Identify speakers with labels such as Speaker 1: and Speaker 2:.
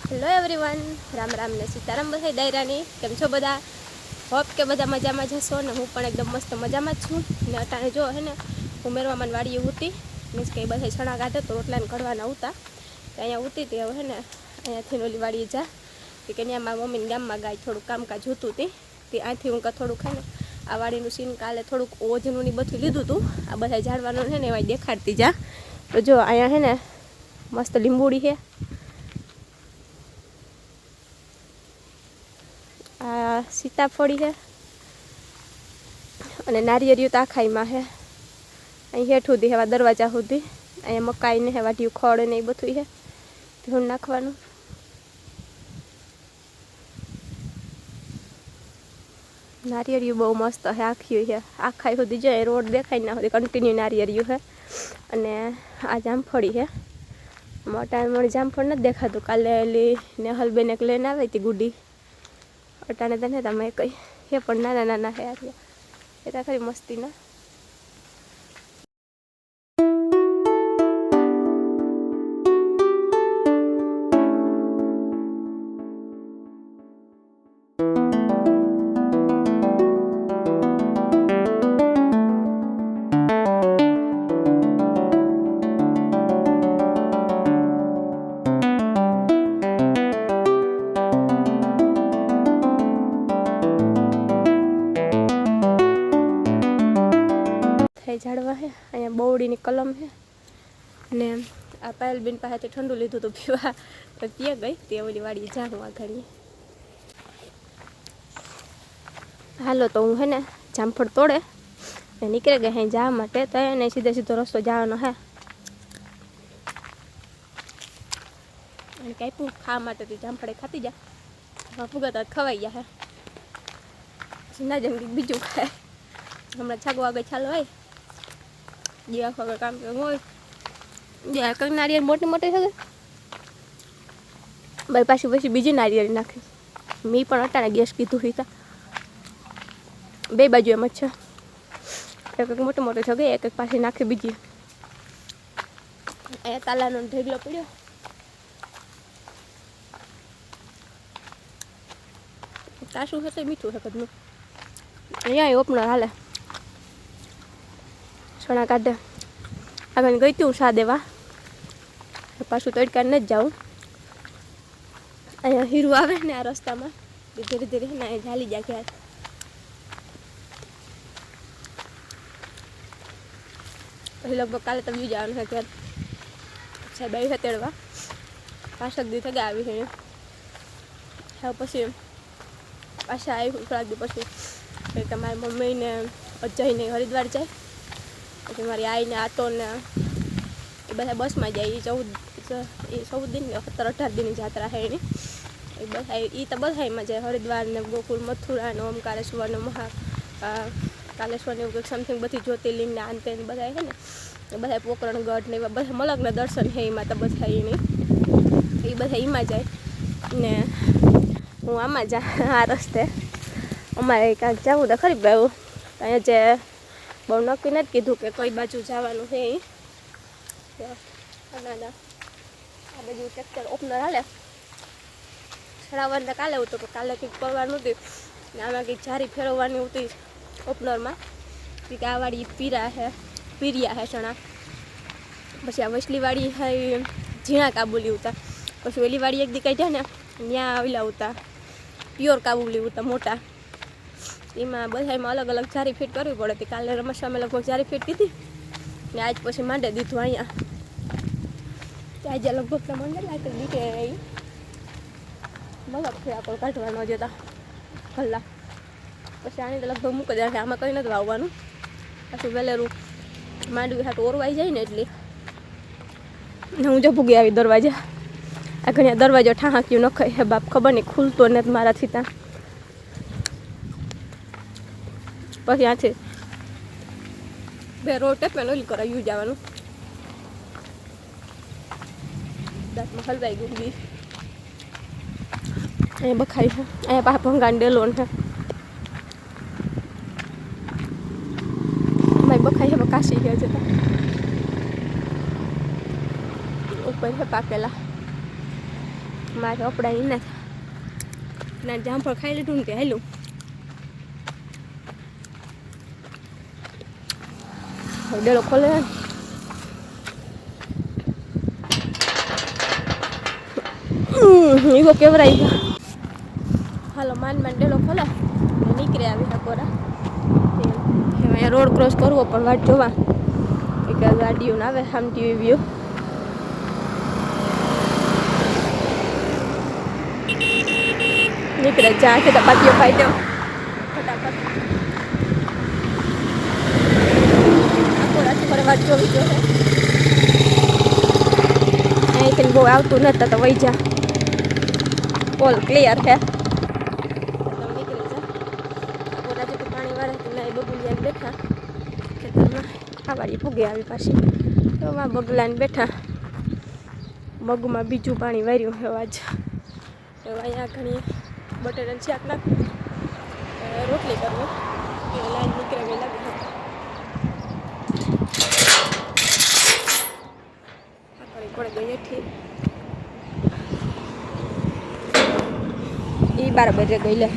Speaker 1: Hello everyone, Ram Ram ને સીતારામ બધા ડાયરાની કેમ છો બધા? હોપ કે બધા મજામાં જશો ને હું પણ એકદમ મસ્ત મજામાં જ છું. ને અટાણે જો હે ને ઉમેરવામાં વાડીએ ઉતી મીન્સ કે બધા છણા કાઢે તો રોટલાને કઢવાના ઉતા અહીંયા ઉતી તે હવે ને અહીંયાથી ઓલી વાડીએ જા કે ત્યાં મારા મમ્મીને ગામમાં ગાય થોડુંક કામકાજ જોતું હતી તે આથી હું થોડુંક હે ને આ વાડીનું સીન કાલે થોડુંક ઓજનું ને બધું લીધું હતું. આ બધા ઝાડવાનું છે ને એવા દેખાડતી જા. તો જો અહીંયા હે ને મસ્ત લીંબુડી છે, આ સીતાફળી છે અને નારિયેળિયું તો આખાઈમાં છે. અહીં હેઠ સુધી હેવા દરવાજા સુધી અહીંયા મકાઈ ને વાટ્યું ખડ ને એ બધું છે ધૂન નાખવાનું. નારિયેળિયું બહુ મસ્ત છે, આખ્યું છે આખાઈ સુધી જાય રોડ દેખાય ના સુધી કન્ટિન્યુ નારિયેળિયું છે. અને આ જામફળી છે, મોટા મોટી જામફળ નથી દેખાતું. કાલે એલી નેહલબેન એક લઈને આવી હતી ગુડી, અટાણે તને તમે કઈ હે પણ નાના નાના હે આર્યા એ તો ખરી મસ્તીના. ઝાડવા છે અહીંયા બવડીની કલમ છે ને આ પાયલબેન પાસેથી ઠંડુ લીધું હતું પીવા તો ત્યાં ગઈ તે ઓલી વાડીએ જાણું આઘાડીએ. હાલો તો હું હે ને જામફળ તોડે ને નીકળી ગઈ હે જવા માટે. તો એને સીધે સીધો રસ્તો જવાનો હે અને કાંઈ ખાવા માટે તો જામફળે ખાતી જા ફુગત ખવાઈ ગયા હે ના જેમ બીજું ખાય. હમણાં છાગો આગળ ચાલો હોય જે આખો કામ હોય જે કંઈક નારિયેળ મોટી મોટી થશે ભાઈ પાછી પછી બીજી નારિયેળ નાખી. મેં પણ અટાણે ગેસ કીધું હીતા બે બાજુ એમ જ છે, એક એક મોટો મોટો થગે એક એક પાછી નાખી બીજી. અહીંયા તાલાનો ઢેગલો પડ્યો કાશું હશે મીઠું છે કદનું. અહીંયા ઓપનર હાલે છણા કાઢે. આગળ ગઈ તું સા દેવા પાછું તડકા નથી જાઉં. અહીંયા હીરું આવે ને આ રસ્તામાં ધીરે ધીરે ને અહીંયા ઝાલી જાય ક્યારે પછી લગભગ કાલે તો બીજું જવાનું છે ત્યારે સાહેબ આવી છે તેડવા પાછળ દી થયા આવી છે. હવે પછી પાછા આવી થોડાક દી પછી તમારી મમ્મીને અજયને હરિદ્વાર જાય, પછી મારી આઈને આતો ને એ બધા બસમાં જાય. એ 14 દિન 17-18 દિનની જાત્રા છે એની. એ બધા એ તો બધામાં જાય હરિદ્વાર ને ગોકુલ મથુરા ને ઓમકારેશ્વર ને કાલેશ્વર ને એવું કંઈક સમથિંગ બધી જ્યોતિર્લિંગ ને આંતે બધા છે ને એ બધા પોકરણગઢ ને એવા બધા મલકના દર્શન છે એમાં તો બધા એની એ બધા એમાં જાય ને હું આમાં જા. આ રસ્તે અમારે કાંઈક જવું તો ખરી ભાઈ અહીંયા જે બહુ નક્કી નથી કીધું કે કઈ બાજુ જવાનું છે એ. ના આ બાજુ ટ્રેક્ટર ઓપનર હાલે ચડાવવાનું કાલે હતું તો કાલે કંઈક કરવાનું હતું ને આમાં કંઈક જારી ફેરવવાની હતી ઓપનરમાં. કંઈક આ વાળી પીરિયા છે ચણા, પછી આ વસલીવાળી છે ઝીણા કાબુલી ઉતા, પછી ઓલી વાળી એક દી કાઢ્યા ને ત્યાં ઓલા ઉતા પ્યોર કાબુલી ઉતા મોટા. એમાં બધામાં અલગ અલગ જારી ફિટ કરવી પડે હતી. કાલે રમેશમાં અમે લગભગ જારી ફિટ કીધી ને આજ પછી માંડે દીધું અહીંયા. આજે લગભગ માંડે લાગે દીધે એ મલક થયા કોઈ કાઢવાનો જતા ભલા. પછી આની તો લગભગ મૂકી દે. આમાં કંઈ નથી વાવવાનું. પછી વેલેરું માંડવી હાટું ઓરવાઈ જાય ને એટલે હું જો ભૂગી આવી દરવાજા. આ ઘણી દરવાજો ઠાંક્યું નખાય હે બાપ ખબર નહીં ખુલતો નથી મારાથી ત્યાં. પછી ત્યાંથી બે રોડ ટેપે ઓલી કરાવ્યું જવાનું. દાંતમાં હલવાઈ ગયું બી અહીંયા બખાઈ છે. અહીંયા પાછા ભંગાણ ડેલોન છે. મારી બખાઈ છે કાશી છે જતા ઉપર છે પાકેલા મારે અપડાઈ ના ના જામફળ ખાઈ લીધું ને કે હેલું ડેલો ખોલે એવો કેવરાઈ ગયા હાલો માન ડેલો ખોલે નીકળે આવી ટકોરા અહીંયા રોડ ક્રોસ કરવો પણ વાટ જોવા એક ગાડીઓ આવે સામટી વ્યૂ નીકળે જ્યાં છે તો પાટીઓ ખાઈ દો ફટાફટ આખો રાત ફરવા જોવી જોઈએ અહીંથી બહુ આવતું નહોતું તો વહી જા પોલ ક્લિયર છે તમે નીકળી જા આખો રાત તો પાણી વાળે તો ના બબુલિયાને બેઠા ખેતરમાં ખાવાડી પૂગી આવી પાછી તો માં બગલાને બેઠા મગમાં બીજું પાણી વાર્યું હવે આજ હવે અહીંયા ઘણી બટેટાનું શાક નાખવું રોટલી કરવી એ લાઈન નીકળે ગઈ લાગે આખડી પડે ગઈ એઠી એ બરાબર ગઈ લે